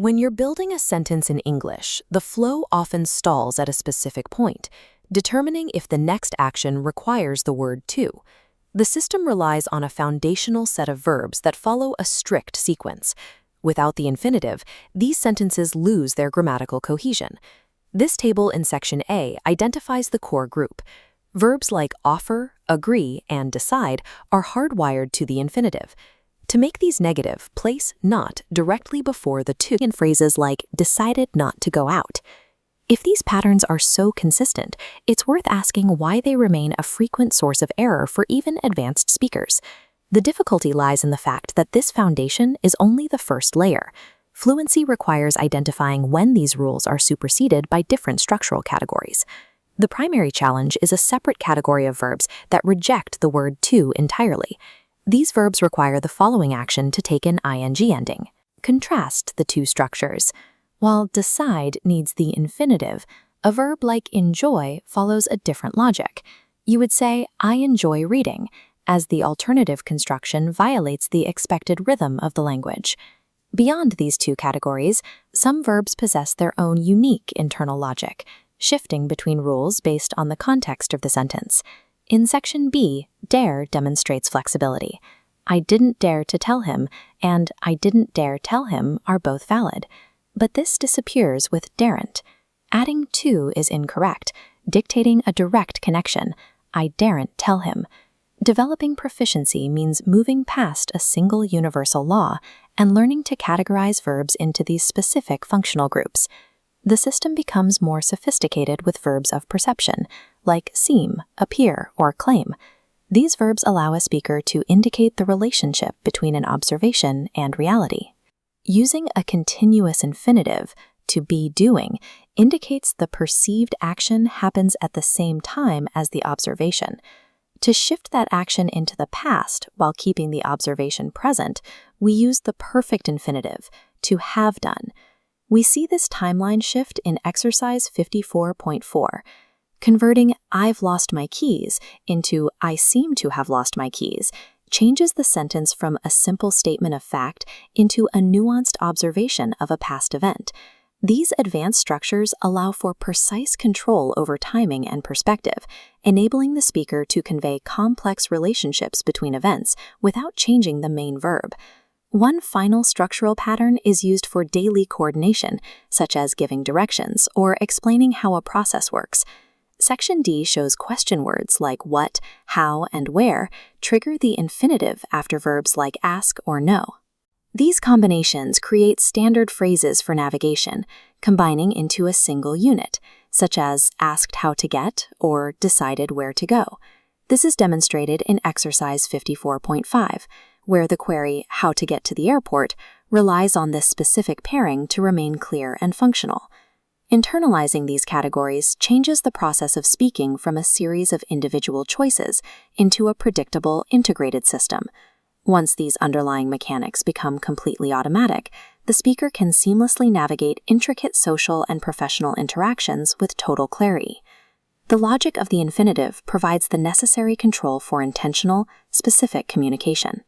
When you're building a sentence in English, the flow often stalls at a specific point, determining if the next action requires the word to. The system relies on a foundational set of verbs that follow a strict sequence. Without the infinitive, these sentences lose their grammatical cohesion. This table in Section A identifies the core group. Verbs like offer, agree, and decide are hardwired to the infinitive. To make these negative, place not directly before the to in phrases like decided not to go out. If these patterns are so consistent, it's worth asking why they remain a frequent source of error for even advanced speakers. The difficulty lies in the fact that this foundation is only the first layer. Fluency requires identifying when these rules are superseded by different structural categories. The primary challenge is a separate category of verbs that reject the word to entirely. These verbs require the following action to take an ing ending. Contrast the two structures. While decide needs the infinitive, a verb like enjoy follows a different logic. You would say, I enjoy reading, as the alternative construction violates the expected rhythm of the language. Beyond these two categories, some verbs possess their own unique internal logic, shifting between rules based on the context of the sentence. In Section B, dare demonstrates flexibility. I didn't dare to tell him and I didn't dare tell him are both valid. But this disappears with daren't. Adding to is incorrect, dictating a direct connection. I daren't tell him. Developing proficiency means moving past a single universal law and learning to categorize verbs into these specific functional groups. The system becomes more sophisticated with verbs of perception, like seem, appear, or claim. These verbs allow a speaker to indicate the relationship between an observation and reality. Using a continuous infinitive, to be doing, indicates the perceived action happens at the same time as the observation. To shift that action into the past while keeping the observation present, we use the perfect infinitive, to have done. We see this timeline shift in exercise 54.4. Converting I've lost my keys into I seem to have lost my keys changes the sentence from a simple statement of fact into a nuanced observation of a past event. These advanced structures allow for precise control over timing and perspective, enabling the speaker to convey complex relationships between events without changing the main verb. One final structural pattern is used for daily coordination, such as giving directions or explaining how a process works. Section D shows question words like what, how, and where trigger the infinitive after verbs like ask or know. These combinations create standard phrases for navigation, combining into a single unit, such as asked how to get or decided where to go. This is demonstrated in exercise 54.5, where the query how to get to the airport relies on this specific pairing to remain clear and functional. Internalizing these categories changes the process of speaking from a series of individual choices into a predictable, integrated system. Once these underlying mechanics become completely automatic, the speaker can seamlessly navigate intricate social and professional interactions with total clarity. The logic of the infinitive provides the necessary control for intentional, specific communication.